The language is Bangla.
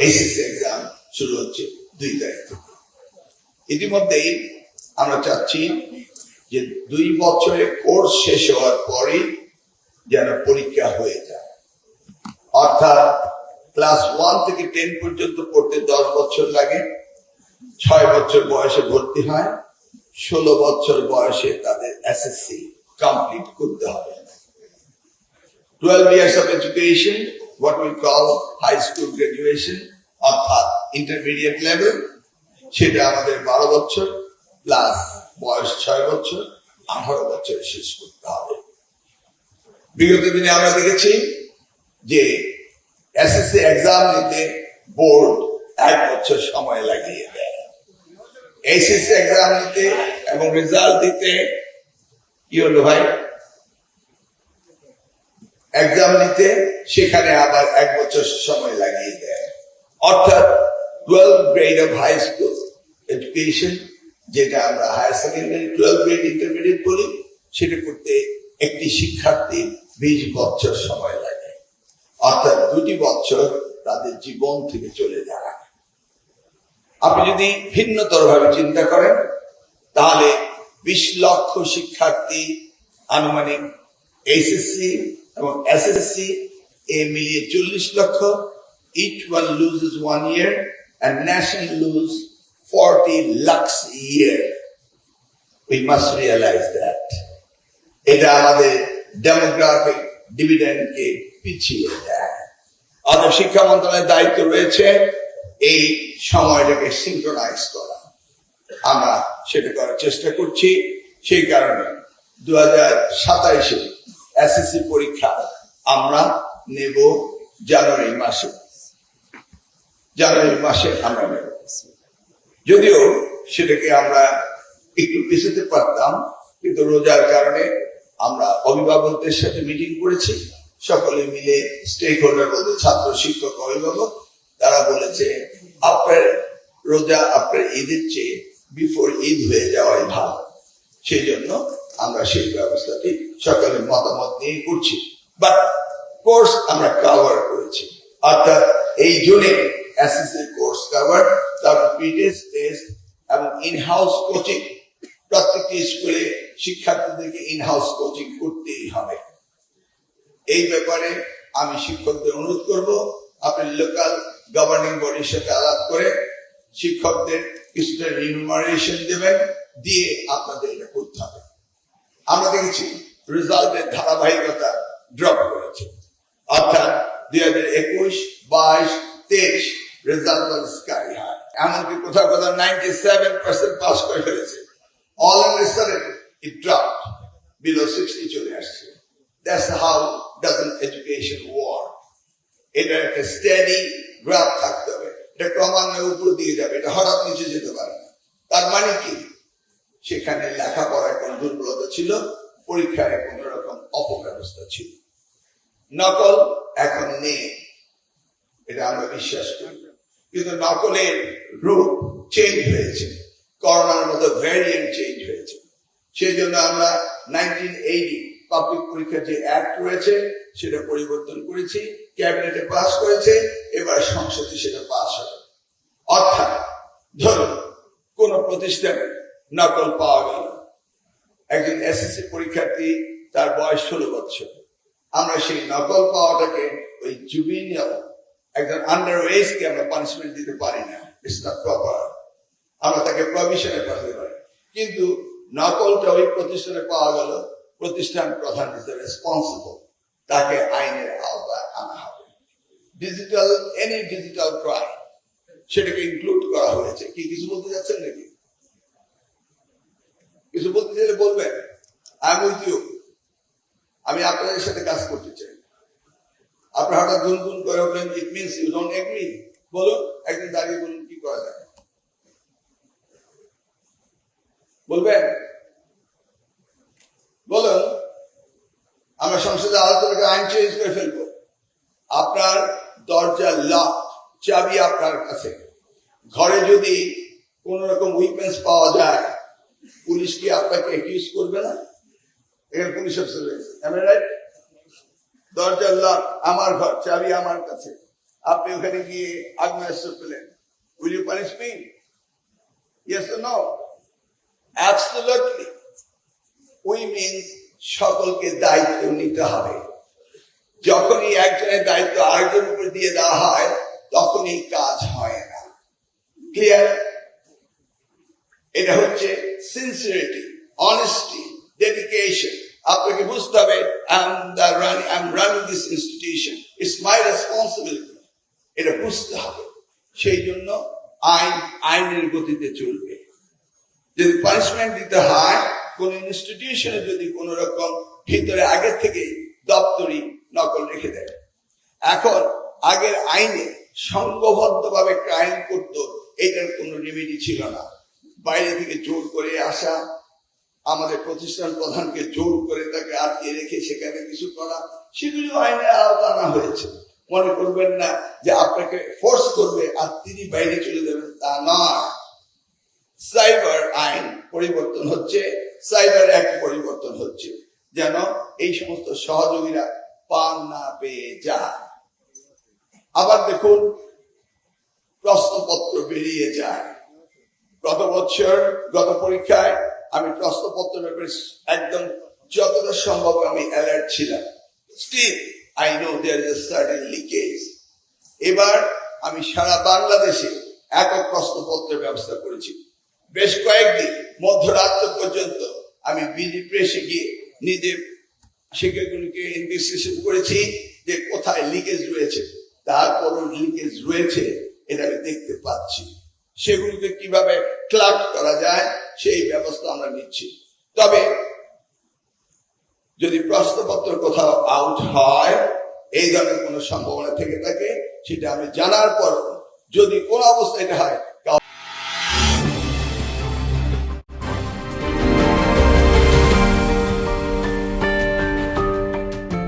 এসএসসি এক্সাম শুরু হচ্ছে 2 তারিখ থেকে। ইতিমধ্যেই আমরা চাচ্ছি যে 2 বছরের কোর্স শেষ হওয়ার পরে যেন পরীক্ষা হয়ে যায়, অর্থাৎ ক্লাস 1 থেকে 10 পর্যন্ত পড়তে 10 বছর লাগে, 6 বছর বয়সে ভর্তি হয়, 16 বছর বয়সে তাদের এসএসসি কমপ্লিট করতে হবে। 12 years of education, what we call high school graduation, অর্থাৎ ইন্টারমিডিয়েট লেভেল, সেটা আমাদের 12 বছর প্লাস বয়স 6 বছর, 18 বছরে শেষ করতে হবে। বিগত দিনে আমরা দেখেছি যে এসএসসি এক্সাম নিতে বোর্ড 1 বছর সময় লাগিয়ে দেয়। এসএসসি এক্সাম নিতে এবং রেজাল্ট দিতে কি হলো ভাই, এক্সাম নিতে সেখানে আবার 1 বছর সময় লাগিয়ে দেয়। অর্থাৎ 12 grade of high school education, যেটা আমরা হায়ার সেকেন্ডারি 12 গ্রেড ইন্টারমিডিয়েট বলি, সেটা করতে একটি শিক্ষার্থীর 20 বছর সময় লাগে। অর্থাৎ 2 বছর তাদের জীবন থেকে চলে যায়। আপনি যদি ভিন্নতর ভাবে চিন্তা করেন তাহলে 20 লক্ষ শিক্ষার্থী আনুমানিক এইচএসসি এবং এসএসসি এ মিলিয়ে 40 লক্ষ, each one loses 1 year and nation lose 40 lakhs a year. We must realize that. এটা আমাদের ডেমোগ্রাফিক ডিভিডেন্ডকে পিছিয়ে দেয়। আমাদের শিক্ষা মন্ত্রণালয়ের দায়িত্ব রয়েছে এই সময়টাকে সিনক্রোনাইজ করা। আমরা সেটা করার চেষ্টা করছি। সেই কারণে 2027-এ এসএসসি পরীক্ষা আমরা নেব জানুয়ারি মাসে আমরা নেব। যদিও সেটাকে আমরা একটু পিছাতে পারতাম, কিন্তু রোজার কারণে আমরা অভিভাবকদের সাথে মিটিং করেছি, সকলে মিলে স্টেক হোল্ডার বলতে ছাত্র, শিক্ষক, অভিভাবক, তারা বলেছে আপনার রোজা আপনার ঈদের চেয়ে বিফোর ঈদ হয়ে যাওয়াই ভালো। সেই জন্য আমরা সেই ব্যবস্থাটি সকলের মতামত নিয়ে করছি। বাট কোর্স আমরা কভার করেছি, অর্থাৎ এই জুনে এসএসসি কোর্স কভার, তারপর প্রি-টেস্ট, টেস্ট এবং ইনহাউস কোচিং। প্রত্যেকটি স্কুলে শিক্ষার্থীদেরকে ইনহাউস কোচিং করতেই হবে। এই ব্যাপারে আমি শিক্ষকদের অনুরোধ করব, আপনি লোকাল গভর্নিং বডির সাথে আলাপ করে শিক্ষকদের কিছুটা রিমিউনারেশন দেবেন, দিয়ে আপনাদের এটা করতে হবে। আমরা দেখেছি রেজাল্টের ধারাবাহিকতা ড্রপ করেছে, অর্থাৎ 2021, 22, 23 রেজাল্ট ওয়াজ স্কাই হাই। এমনকি কোথাও 97% পাস করে ফেলেছে। All of a sudden it dropped below 60 চলে আসছে। That's how doesn't education work. এটা একটা স্টেডি গ্রাফ থাকতে হবে, এটা ক্রমান্বয়ে উপর দিকে যাবে, এটা হঠাৎ নিচে যেতে পারে না। তার মানে কি, সেখানে লেখাপড়ায় কোন দুর্বলতা ছিল, পরীক্ষায় কোন রকম অপব্যবস্থা ছিল। নকল এখন নেই, এটা আমরা বিশ্বাস করি, কিন্তু নকলের রূপ চেঞ্জ হয়েছে, করোনার মতো ভ্যারিয়েন্ট চেঞ্জ হয়েছে। সেই জন্য আমরা 1980 পাবলিক পরীক্ষার যে অ্যাক্ট রয়েছে সেটা পরিবর্তন করেছি, ক্যাবিনেটে পাস করেছে, এবার সংসদে সেটা পাস হবে। অর্থাৎ ধরুন কোন প্রতিষ্ঠানে নকল পাওয়া গেল, একজন এসএসসি পরীক্ষার্থী, তার বয়স 16 বছর, আমরা সেই নকল পাওয়াটাকে ওই জুবিনিয়াল, একজন আন্ডার এজকে আমরা পানিশমেন্ট দিতে পারি না, ইটস নট প্রপার। আমরা তাকে প্রভিশনে পাঠাতে পারি, কিন্তু নকলটা ওই প্রতিষ্ঠানে পাওয়া গেল, প্রতিষ্ঠান প্রধান ইজ রেসপন্সিবল, তাকে আইনের আওতায় আনা হবে। ডিজিটাল, এনি ডিজিটাল ক্রাইম, সেটাকে ইনক্লুড করা হয়েছে। কি কিছু বলতে যাচ্ছেন নাকি? কিছু বলতে চাইলে বলবেন, আই এম উইথ ইউ, আমি আপনাদের সাথে কাজ করতে চাই। আপনার হঠাৎ গুনগুন করে উঠলেন, it means you don't agree. বলুন, একদিন দাঁড়িয়ে বলুন কি করা যায়, বলবেন? বলুন, আমরা সংসদে আলোচনা আইন চেঞ্জ করে ফেলবো। আপনার দরজা লক, চাবি আপনার কাছে। ঘরে যদি কোন রকম উইপেন্স পাওয়া যায়, পুলিশ কি আপনাকে অ্যাকিউজ করবে না? এখানে পুলিশ অফিসার রয়েছে, রাইট? দরজা লক, আমার ঘর, চাবি আমার কাছে, আপনি ওখানে গিয়ে আগ্নেয়াস্ত্র পেলেন, will you punish me? Yes or no? Absolutely. We means সকলকে দায়িত্ব নিতে হবে। যখনই একজনের দায়িত্ব আরেকজনের উপর দিয়ে দেওয়া হয় তখনই কাজ হয় না। ক্লিয়ার? এটা হচ্ছে সিনসিয়ারিটি, অনেস্টি, ডেডিকেশন। আপনাকে বুঝতে হবে I'm running this institution, it's my responsibility। এটা বুঝতে হবে। সেই জন্য আইনের গতিতে চলবে। যদি পানিশমেন্ট দিতে হয় কোন ইনস্টিটিউশনে, যদি কোন রকম ভিতরে আগে থেকে দপ্তরি নকল রেখে দেয়। এখন আগের আইনে সংঘবদ্ধভাবে ক্রাইম করতো, এটার কোনো রেমেডি ছিল না। বাইরে থেকে জোর করে আসা, আমাদের প্রতিষ্ঠান প্রধানকে জোর করে তাকে আটকে রেখে সেখানে কিছু করা, সেগুলো আইনের আওতা আনা হয়েছে। মনে করবেন না যে আপনাকে ফোর্স করবে আর তিনি বাইরে চলে যাবেন, তা নয়। সাইবার আইন পরিবর্তন হচ্ছে, সাইবার অ্যাক্ট পরিবর্তন হচ্ছে, যেন এই সমস্ত সহযোগীরা পান না পেয়ে যায়। আবার দেখুন, প্রশ্নপত্র বেরিয়ে যায়। গত বছর গত পরীক্ষায় আমি প্রশ্নপত্র ব্যাপারে একদম যতটা সম্ভব আমি অ্যালার্ট ছিলাম। Still I know there is a certain leakage. এবার আমি সারা বাংলাদেশে একক প্রশ্নপত্রের ব্যবস্থা করেছি। বেশ কয়েকদিন মধ্যরাত্র পর্যন্ত আমি বিডি প্রেসে গিয়ে নিজে সেগুলিকে ইনভেস্টিগেশন করেছি যে কোথায় লিকেজ রয়েছে। তারপরও লিকেজ রয়েছে এটা আমি দেখতে পাচ্ছি। সেগুলিকে কিভাবে ক্লাব করা যায় সেই ব্যবস্থা আমরা নিচ্ছি। তবে যদি প্রশ্নপত্র কোথাও আউট হয়, এই ধরনের কোনো সম্ভাবনা থেকে থাকে, সেটা আমি জানার পর যদি কোন অবস্থায় এটা হয়